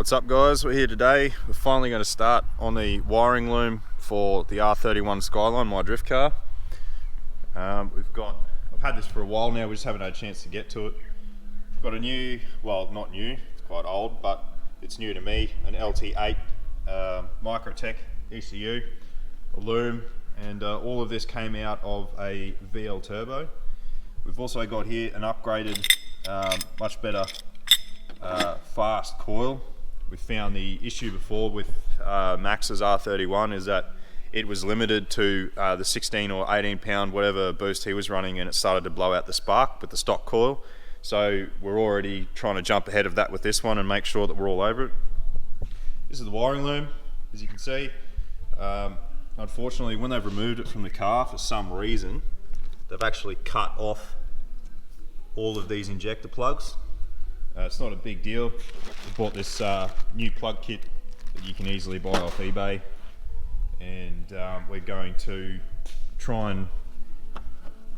What's up guys, we're here today. We're finally going to start on the wiring loom for the R31 Skyline, my drift car. I've had this for a while now, we just haven't had a chance to get to it. I've got a new, well not new, it's quite old, but it's new to me, an LT8 Microtec ECU, a loom, and all of this came out of a VL turbo. We've also got here an upgraded, much better fast coil. We found the issue before with Max's R31 is that it was limited to the 16 or 18 pound whatever boost he was running, and it started to blow out the spark with the stock coil. So we're already trying to jump ahead of that with this one and make sure that we're all over it. This is the wiring loom, as you can see. Unfortunately, when they've removed it from the car for some reason, they've actually cut off all of these injector plugs. It's not a big deal. We bought this new plug kit that you can easily buy off eBay, and we're going to try and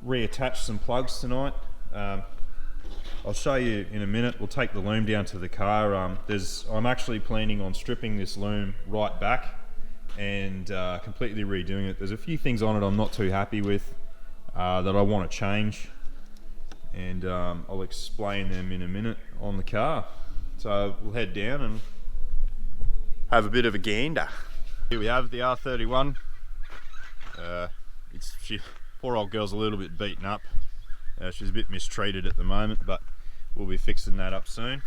reattach some plugs tonight. I'll show you in a minute. We'll take the loom down to the car. I'm actually planning on stripping this loom right back and completely redoing it. There's a few things on it I'm not too happy with that I want to change, and I'll explain them in a minute on the car. So we'll head down and have a bit of a gander. Here we have the R31. Poor old girl's a little bit beaten up. She's a bit mistreated at the moment, but we'll be fixing that up soon.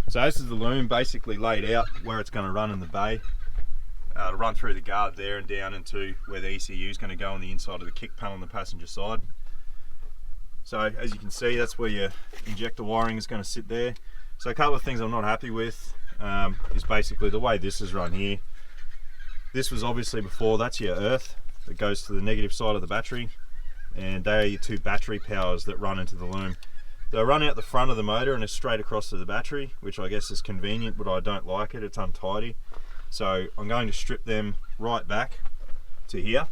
So this is the loom basically laid out where it's going to run in the bay. To run through the guard there and down into where the ECU is going to go on the inside of the kick panel on the passenger side. So as you can see, that's where your injector wiring is going to sit there. So a couple of things I'm not happy with is basically the way this is run here. This was obviously before, that's your earth that goes to the negative side of the battery, and they are your two battery powers that run into the loom. They run out the front of the motor and are straight across to the battery, which I guess is convenient, but I don't like it, it's untidy. So I'm going to strip them right back to here,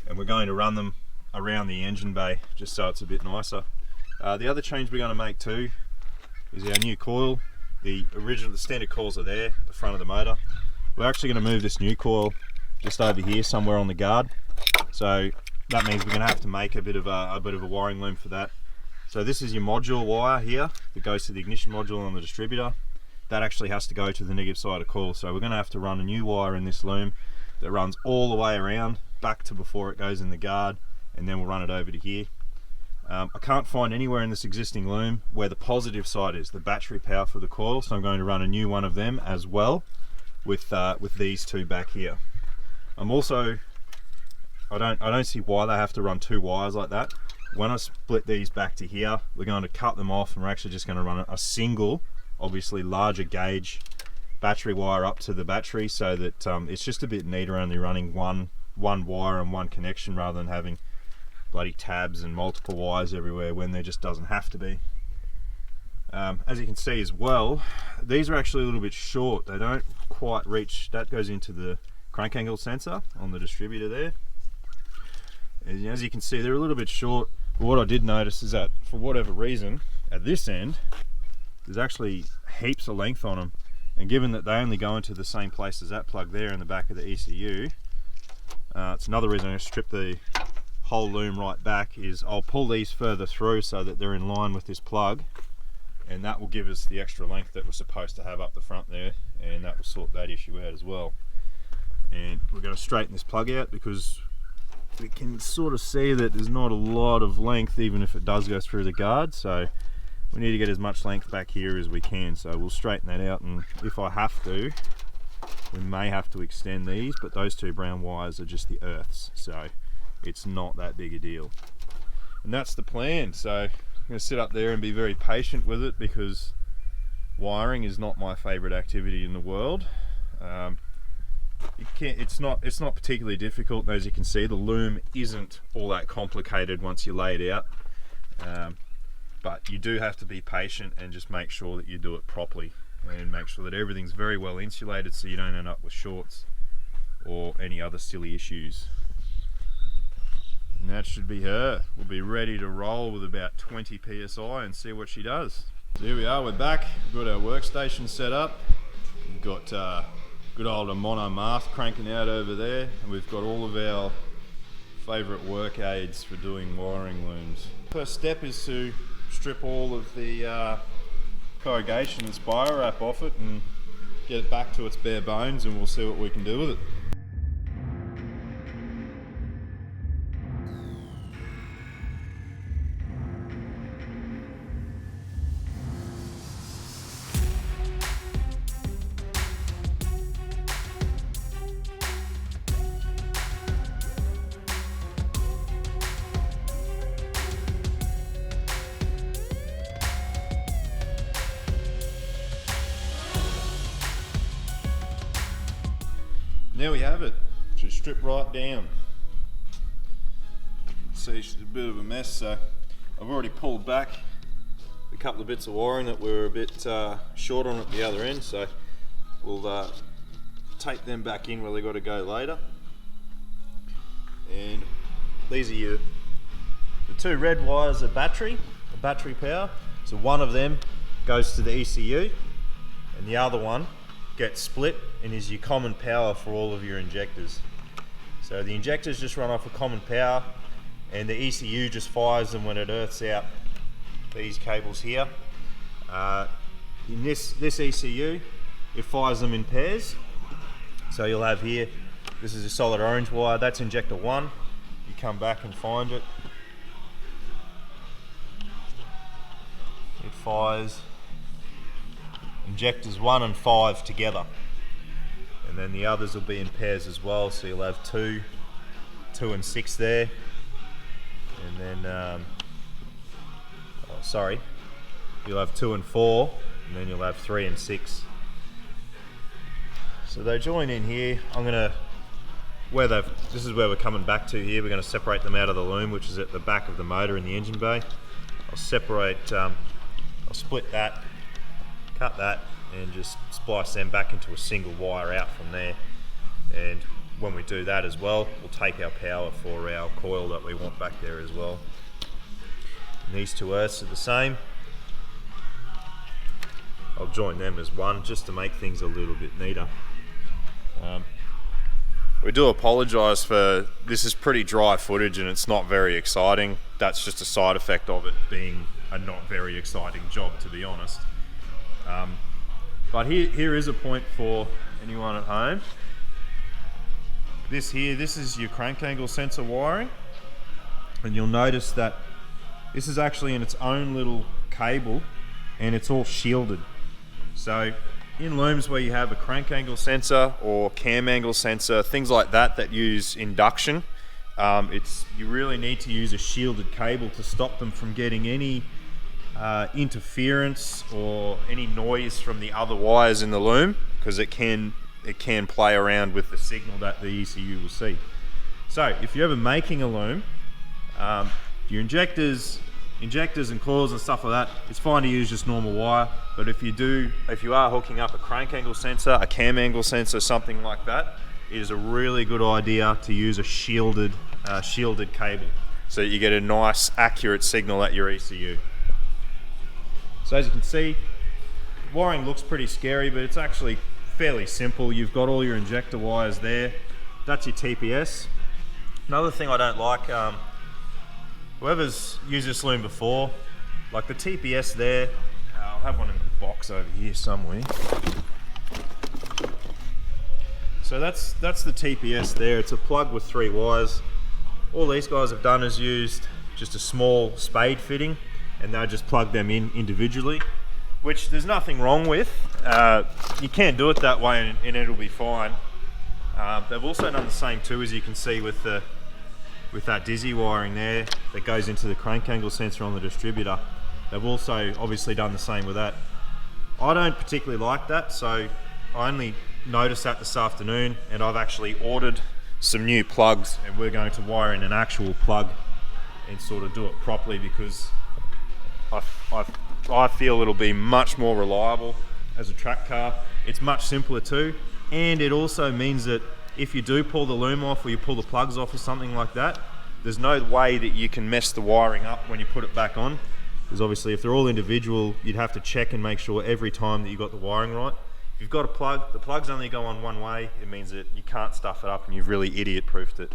and we're going to run them around the engine bay just so it's a bit nicer. The other change we're going to make too is our new coil. The standard coils are there at the front of the motor. We're actually going to move this new coil just over here somewhere on the guard. So that means we're going to have to make a bit of a wiring loom for that. So this is your module wire here that goes to the ignition module on the distributor. That actually has to go to the negative side of coil. So we're going to have to run a new wire in this loom that runs all the way around back to before it goes in the guard, and then we'll run it over to here. I can't find anywhere in this existing loom where the positive side is, the battery power for the coil, so I'm going to run a new one of them as well with these two back here. I'm also, I don't see why they have to run two wires like that. When I split these back to here, we're going to cut them off, and we're actually just going to run a single, obviously larger gauge battery wire up to the battery, so that it's just a bit neater only running one wire and one connection rather than having bloody tabs and multiple wires everywhere when there just doesn't have to be. As you can see as well, these are actually a little bit short. They don't quite reach, that goes into the crank angle sensor on the distributor there. And as you can see, they're a little bit short, but what I did notice is that for whatever reason at this end there's actually heaps of length on them, and given that they only go into the same place as that plug there in the back of the ECU, it's another reason I'm going to strip the whole loom right back. Is I'll pull these further through so that they're in line with this plug, and that will give us the extra length that we're supposed to have up the front there, and that will sort that issue out as well. And we're going to straighten this plug out because we can sort of see that there's not a lot of length even if it does go through the guard, so we need to get as much length back here as we can. So we'll straighten that out, and if I have to, we may have to extend these, but those two brown wires are just the earths, so it's not that big a deal. And that's the plan. So I'm going to sit up there and be very patient with it, because wiring is not my favorite activity in the world. It's not particularly difficult, and as you can see, the loom isn't all that complicated once you lay it out. But you do have to be patient and just make sure that you do it properly, and make sure that everything's very well insulated so you don't end up with shorts or any other silly issues. And that should be her. We'll be ready to roll with about 20 psi and see what she does. So here we are, we're back. We've got our workstation set up. We've got good old mono mast cranking out over there, and we've got all of our favourite work aids for doing wiring looms. First step is to strip all of the corrugation and spire wrap off it and get it back to its bare bones, and we'll see what we can do with it. There we have it. Just strip right down. See, it's a bit of a mess, so I've already pulled back a couple of bits of wiring that were a bit short on at the other end, so we'll tape them back in where they got to go later. And these are the two red wires of battery power. So one of them goes to the ECU and the other one gets split and is your common power for all of your injectors. So the injectors just run off a common power, and the ECU just fires them when it earths out these cables here. In this ECU, it fires them in pairs. So you'll have here, this is a solid orange wire, that's injector 1. You come back and find it. It fires injectors 1 and 5 together, and then the others will be in pairs as well, so you'll have 2 and 6 there, and then you'll have 2 and 4, and then you'll have 3 and 6. So they join in here. This is where we're coming back to here. We're going to separate them out of the loom, which is at the back of the motor in the engine bay. I'll split that, cut that, and just splice them back into a single wire out from there. And when we do that as well, we'll take our power for our coil that we want back there as well. And these two earths are the same. I'll join them as one just to make things a little bit neater. We do apologise for this is pretty dry footage and it's not very exciting. That's just a side effect of it being a not very exciting job, to be honest. But here is a point for anyone at home. This is your crank angle sensor wiring, and you'll notice that this is actually in its own little cable and it's all shielded. So in looms where you have a crank angle sensor or cam angle sensor, things like that use induction, you really need to use a shielded cable to stop them from getting any interference or any noise from the other wires in the loom, because it can play around with the signal that the ECU will see. So if you're ever making a loom, your injectors and coils and stuff like that, it's fine to use just normal wire. But if you are hooking up a crank angle sensor, a cam angle sensor, something like that, it is a really good idea to use a shielded cable, so that you get a nice accurate signal at your ECU. So as you can see, wiring looks pretty scary, but it's actually fairly simple. You've got all your injector wires there. That's your TPS. Another thing I don't like, whoever's used this loom before, like the TPS there, I'll have one in the box over here somewhere. So that's the TPS there. It's a plug with 3 wires. All these guys have done is used just a small spade fitting, and they'll just plug them in individually, which there's nothing wrong with. You can do it that way and it'll be fine. They've also done the same too, as you can see with that dizzy wiring there that goes into the crank angle sensor on the distributor. They've also obviously done the same with that. I don't particularly like that, so I only noticed that this afternoon, and I've actually ordered some new plugs, and we're going to wire in an actual plug and sort of do it properly, because I feel it'll be much more reliable as a track car. It's much simpler too, and it also means that if you do pull the loom off, or you pull the plugs off or something like that, there's no way that you can mess the wiring up when you put it back on. Because obviously if they're all individual, you'd have to check and make sure every time that you got the wiring right. If you've got a plug, the plugs only go on one way, it means that you can't stuff it up and you've really idiot-proofed it,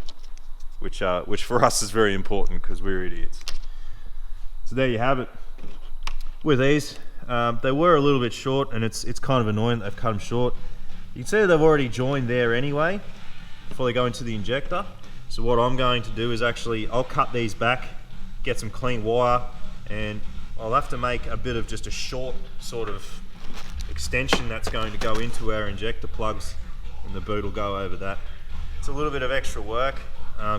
which for us is very important because we're idiots. So there you have it. With these, they were a little bit short, and it's kind of annoying that they've cut them short. You can see that they've already joined there anyway before they go into the injector. So what I'm going to do is actually, I'll cut these back, get some clean wire, and I'll have to make a bit of just a short sort of extension that's going to go into our injector plugs, and the boot will go over that. It's a little bit of extra work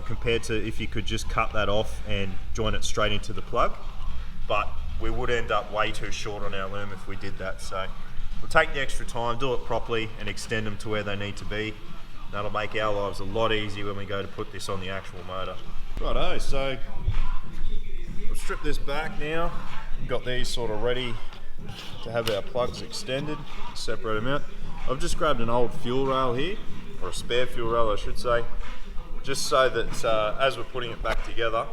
compared to if you could just cut that off and join it straight into the plug, but we would end up way too short on our loom if we did that. So we'll take the extra time, do it properly, and extend them to where they need to be. That'll make our lives a lot easier when we go to put this on the actual motor. Righto, so we'll strip this back now. We've got these sort of ready to have our plugs extended, separate them out. I've just grabbed an old fuel rail here, or a spare fuel rail I should say, just so that as we're putting it back together,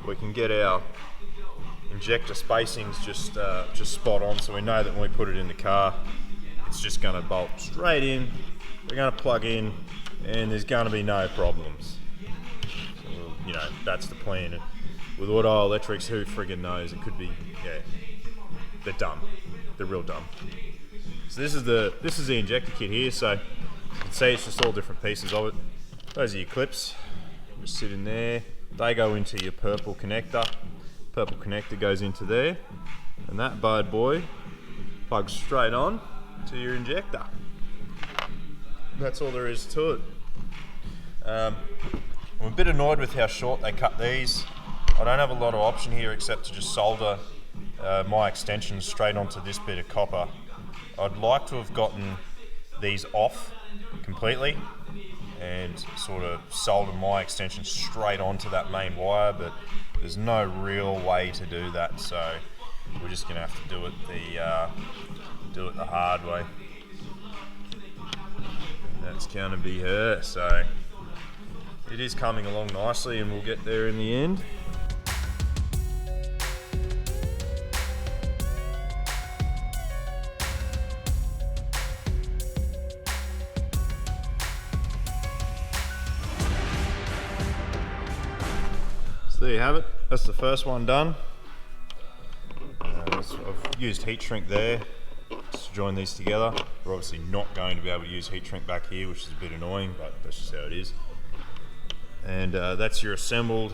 we can get our injector spacings just spot on, so we know that when we put it in the car, it's just going to bolt straight in. We're going to plug in, and there's going to be no problems. So, you know, that's the plan. And with auto electrics, who friggin' knows? It could be, yeah, they're dumb. They're real dumb. So this is the injector kit here. So you can see it's just all different pieces of it. Those are your clips. Just sit in there. They go into your purple connector. Purple connector goes into there, and that bad boy plugs straight on to your injector. That's all there is to it. I'm a bit annoyed with how short they cut these. I don't have a lot of option here except to just solder my extensions straight onto this bit of copper. I'd like to have gotten these off completely and sort of solder my extension straight onto that main wire, but there's no real way to do that, so we're just gonna have to do it the hard way. That's gonna be her, so it is coming along nicely, and we'll get there in the end. So there you have it. That's the first one done. I've used heat shrink there to join these together. We're obviously not going to be able to use heat shrink back here, which is a bit annoying, but that's just how it is. And that's your assembled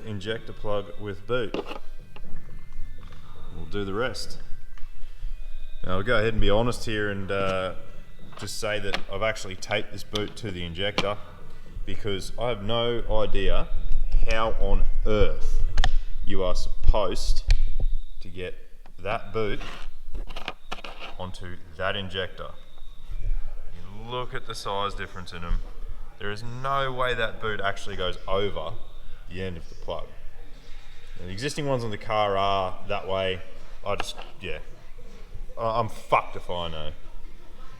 injector plug with boot. We'll do the rest. Now I'll go ahead and be honest here and just say that I've actually taped this boot to the injector because I have no idea how on earth you are supposed to get that boot onto that injector. You look at the size difference in them. There is no way that boot actually goes over the end of the plug. And the existing ones on the car are that way. I'm fucked if I know.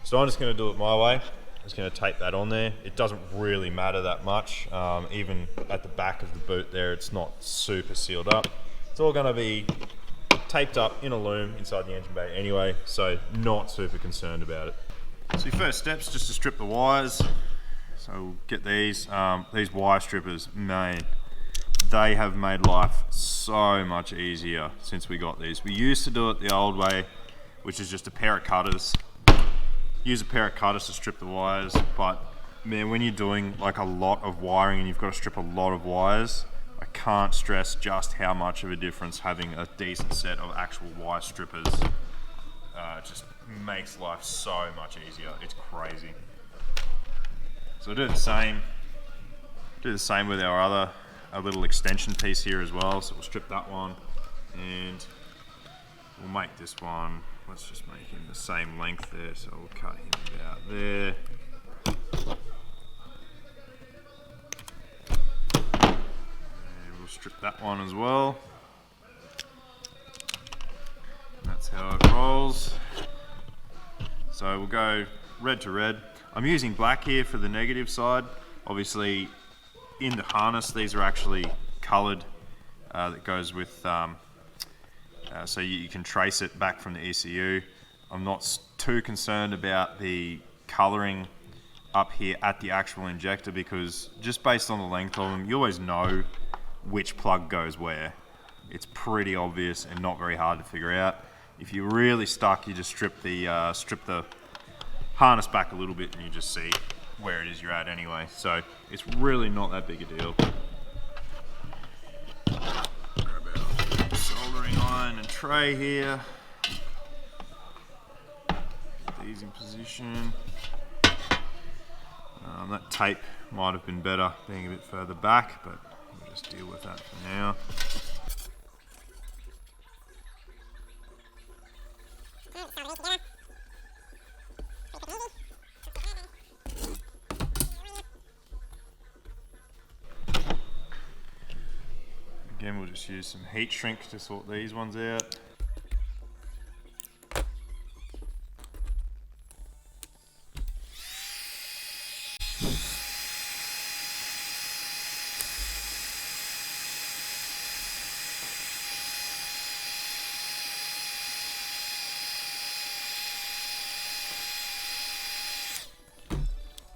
So I'm just going to do it my way. I'm just going to tape that on there. It doesn't really matter that much. Even at the back of the boot there, it's not super sealed up. It's all going to be taped up in a loom inside the engine bay anyway, so not super concerned about it. So your first step's just to strip the wires. So we'll get these wire strippers, man, they have made life so much easier since we got these. We used to do it the old way, which is just a pair of cutters. Use a pair of cutters to strip the wires, but man, when you're doing like a lot of wiring and you've got to strip a lot of wires, I can't stress just how much of a difference having a decent set of actual wire strippers just makes life so much easier. It's crazy. So we'll do the same. Do the same with our little extension piece here as well. So we'll strip that one, and we'll make this one. Let's just make him the same length there. So we'll cut him about there. And we'll strip that one as well. That's how it rolls. So we'll go red to red. I'm using black here for the negative side. Obviously, in the harness, these are actually coloured that goes with, so you can trace it back from the ECU. I'm not too concerned about the colouring up here at the actual injector, because just based on the length of them, you always know which plug goes where. It's pretty obvious and not very hard to figure out. If you're really stuck, you just strip the harness back a little bit and you just see where it is you're at anyway. So it's really not that big a deal. Grab our soldering iron and tray here. Get these in position. That tape might have been better being a bit further back, but we'll just deal with that for now. Again, we'll just use some heat shrink to sort these ones out.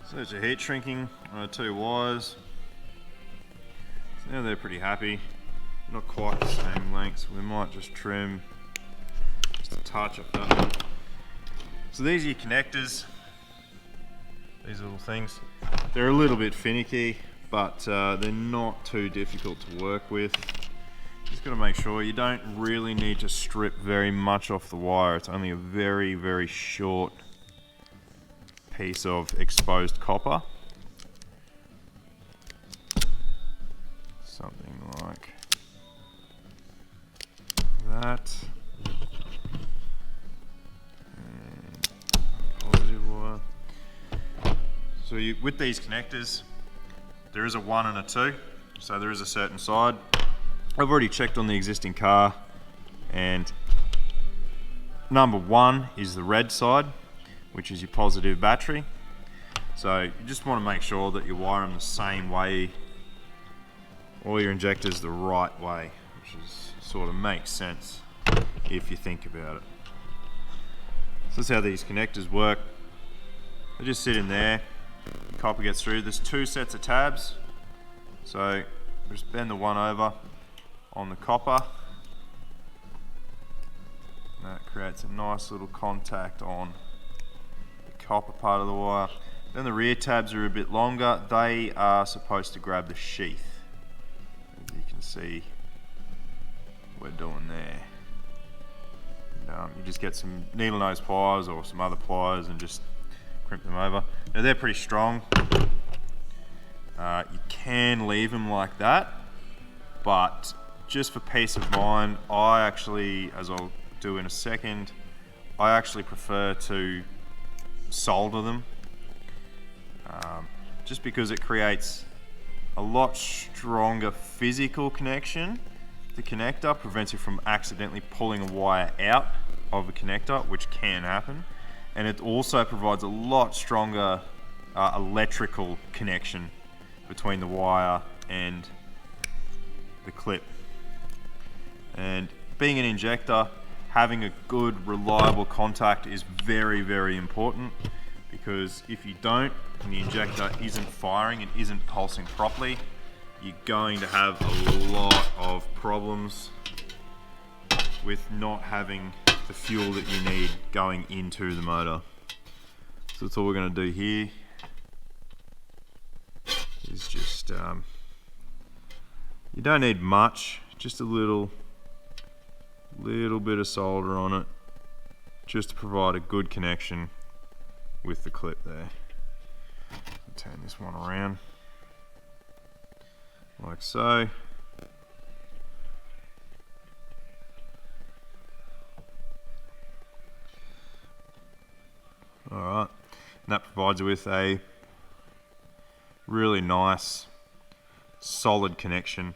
So there's your heat shrinking on the two wires. So now they're pretty happy. Not quite the same length, so we might just trim just a touch off that one. So these are your connectors, these little things. They're a little bit finicky, but they're not too difficult to work with. Just got to make sure you don't really need to strip very much off the wire. It's only a very, very short piece of exposed copper. Something like that. And positive wire. So with these connectors, there is a 1 and a 2, so there is a certain side. I've already checked on the existing car, and number 1 is the red side, which is your positive battery. So you just want to make sure that you wire them the same way, all your injectors the right way, which is sort of makes sense if you think about it. So that's how these connectors work. They just sit in there, the copper gets through. There's 2 sets of tabs, so just bend the one over on the copper. That creates a nice little contact on the copper part of the wire. Then the rear tabs are a bit longer. They are supposed to grab the sheath. As you can see, we're doing there. And, you just get some needle nose pliers or some other pliers and just crimp them over. Now they're pretty strong. You can leave them like that, but just for peace of mind, I actually, as I'll do in a second, I actually prefer to solder them, just because it creates a lot stronger physical connection. The connector prevents you from accidentally pulling a wire out of a connector, which can happen, and it also provides a lot stronger electrical connection between the wire and the clip. And being an injector, having a good, reliable contact is very, very important, because if you don't, and the injector isn't firing and isn't pulsing properly, you're going to have a lot of problems with not having the fuel that you need going into the motor. So that's all we're going to do here, is just, you don't need much, just a little bit of solder on it, just to provide a good connection with the clip there. I'll turn this one around like so. Alright, and that provides you with a really nice solid connection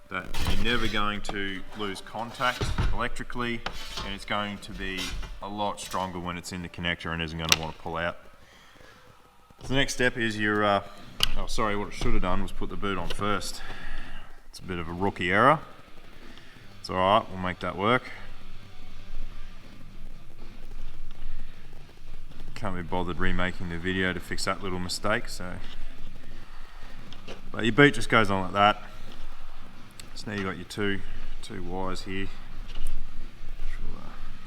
that you're never going to lose contact electrically, and it's going to be a lot stronger when it's in the connector and isn't going to want to pull out. So the next step is your, oh sorry, what I should have done was put the boot on first. It's a bit of a rookie error. It's alright, we'll make that work. Can't be bothered remaking the video to fix that little mistake, so. But your boot just goes on like that. So now you've got your two wires here.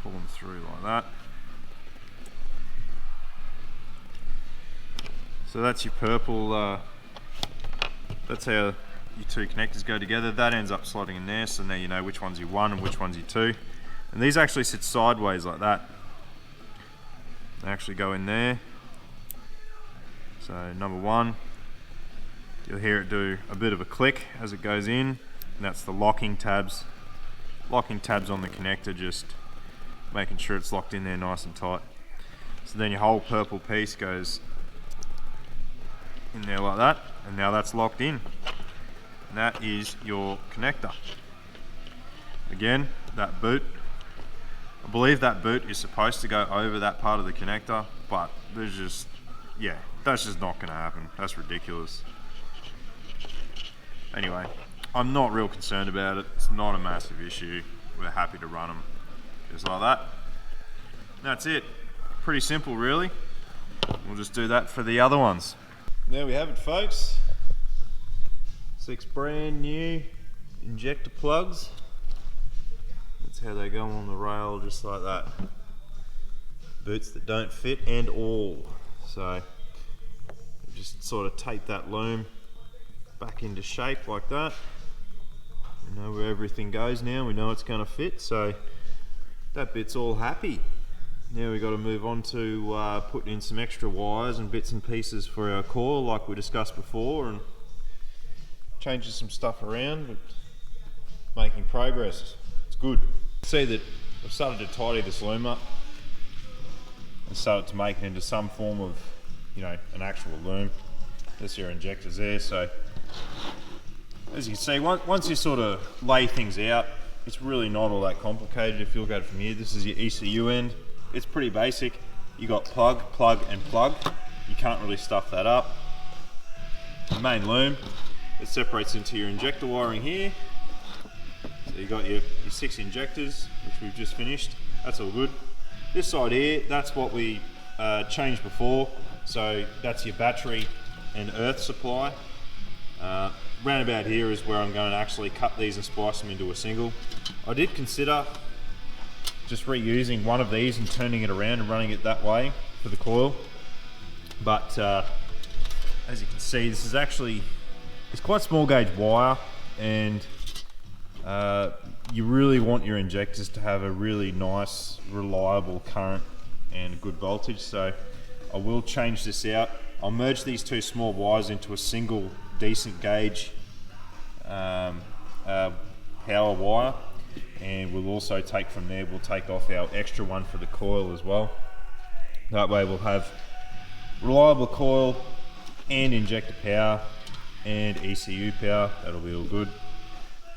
Pull them through like that. So that's your purple, that's how your two connectors go together. That ends up slotting in there, so now you know which one's your 1 and which one's your 2. And these actually sit sideways like that. They actually go in there. So number 1, you'll hear it do a bit of a click as it goes in, and that's the locking tabs. Locking tabs on the connector, just making sure it's locked in there nice and tight. So then your whole purple piece goes in there like that, and now that's locked in. And that is your connector. Again, that boot, I believe that boot is supposed to go over that part of the connector, but there's just, yeah, that's just not going to happen. That's ridiculous. Anyway, I'm not real concerned about it. It's not a massive issue. We're happy to run them just like that. And that's it. Pretty simple, really. We'll just do that for the other ones. There we have it, folks. 6 brand new injector plugs. That's how they go on the rail, just like that. Boots that don't fit and all. So just sort of tape that loom back into shape like that. We know where everything goes now. We know it's going to fit. So that bit's all happy. Now we've got to move on to putting in some extra wires and bits and pieces for our coil, like we discussed before, and changing some stuff around, but making progress. It's good. See that I've started to tidy this loom up and started to make it into some form of, you know, an actual loom. This here injector's there, so as you can see, once you sort of lay things out, it's really not all that complicated. If you look at it from here, this is your ECU end. It's pretty basic. You got plug, plug, and plug. You can't really stuff that up. The main loom, it separates into your injector wiring here. So you got your 6 injectors, which we've just finished. That's all good. This side here, that's what we changed before. So that's your battery and earth supply. Round about here is where I'm going to actually cut these and splice them into a single. I did consider just reusing one of these and turning it around and running it that way for the coil, but as you can see, this is actually, it's quite small gauge wire, and you really want your injectors to have a really nice, reliable current and good voltage. So I will change this out. I'll merge these 2 small wires into a single decent gauge power wire, and we'll also take from there, we'll take off our extra one for the coil as well. That way we'll have reliable coil and injector power and ECU power. That'll be all good.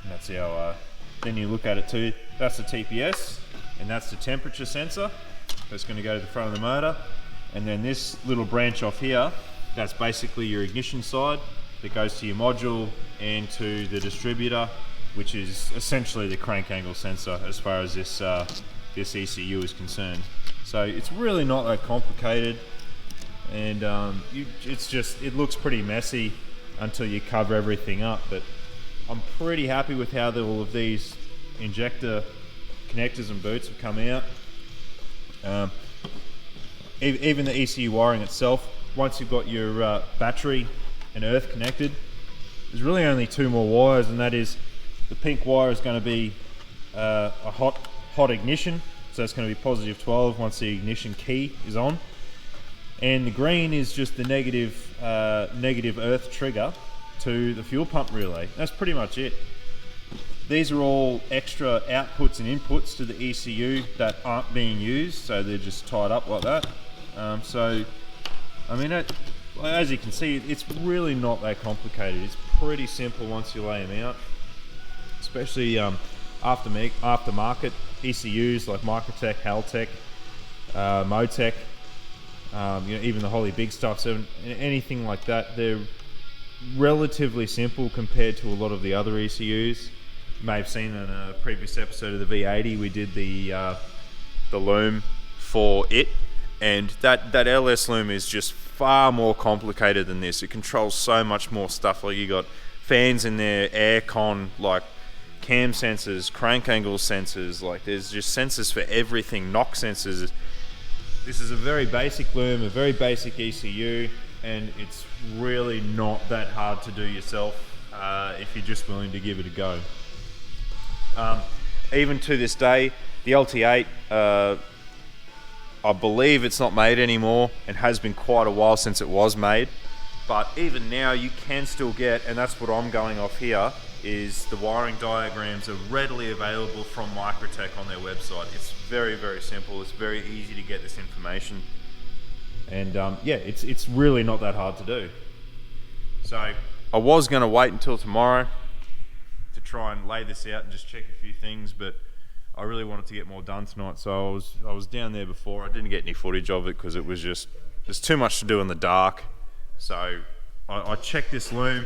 And that's our, then you look at it too, that's the TPS, and that's the temperature sensor. That's going to go to the front of the motor. And then this little branch off here, that's basically your ignition side that goes to your module and to the distributor, which is essentially the crank angle sensor as far as this ECU is concerned. So it's really not that complicated, and it's just, it looks pretty messy until you cover everything up, but I'm pretty happy with how all of these injector connectors and boots have come out. Even the ECU wiring itself, once you've got your battery and earth connected, there's really only 2 more wires, and that is the pink wire is going to be a hot ignition, so it's going to be positive 12 once the ignition key is on, and the green is just the negative earth trigger to the fuel pump relay. That's pretty much it. These are all extra outputs and inputs to the ECU that aren't being used, so they're just tied up like that. So I mean, as you can see, it's really not that complicated. It's pretty simple once you lay them out, especially aftermarket ECUs like Microtec, Haltech, Modtech, you know, even the Holy Big stuff, so anything like that, they're relatively simple compared to a lot of the other ECUs. may have seen in a previous episode of the V80, we did the loom for it, and that LS loom is just far more complicated than this. It controls so much more stuff. Like, you got fans in there, air con, like cam sensors, crank angle sensors, like there's just sensors for everything, knock sensors. This is a very basic loom, a very basic ECU, and it's really not that hard to do yourself if you're just willing to give it a go. Even to this day, the LT8, I believe it's not made anymore, and has been quite a while since it was made, but even now you can still get, and that's what I'm going off here, is the wiring diagrams are readily available from Microtec on their website. It's very, very simple. It's very easy to get this information, and yeah, it's really not that hard to do. So I was going to wait until tomorrow to try and lay this out and just check a few things, but I really wanted to get more done tonight, so I was down there before. I didn't get any footage of it because it was just, there's too much to do in the dark. So I checked this loom,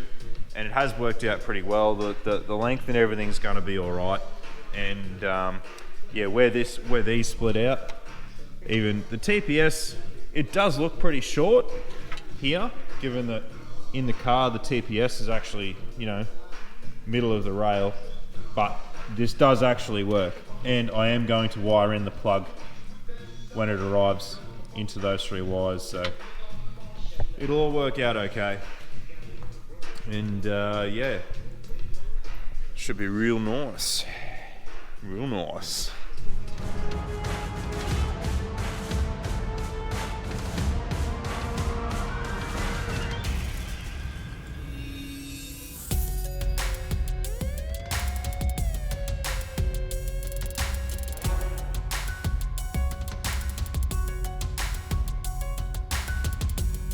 and it has worked out pretty well. The length and everything's going to be all right, and yeah, where these split out, even the TPS, it does look pretty short here, given that in the car the TPS is actually, you know, middle of the rail, but this does actually work, and I am going to wire in the plug when it arrives into those 3 wires, so it'll all work out okay. And yeah, should be real nice, real nice.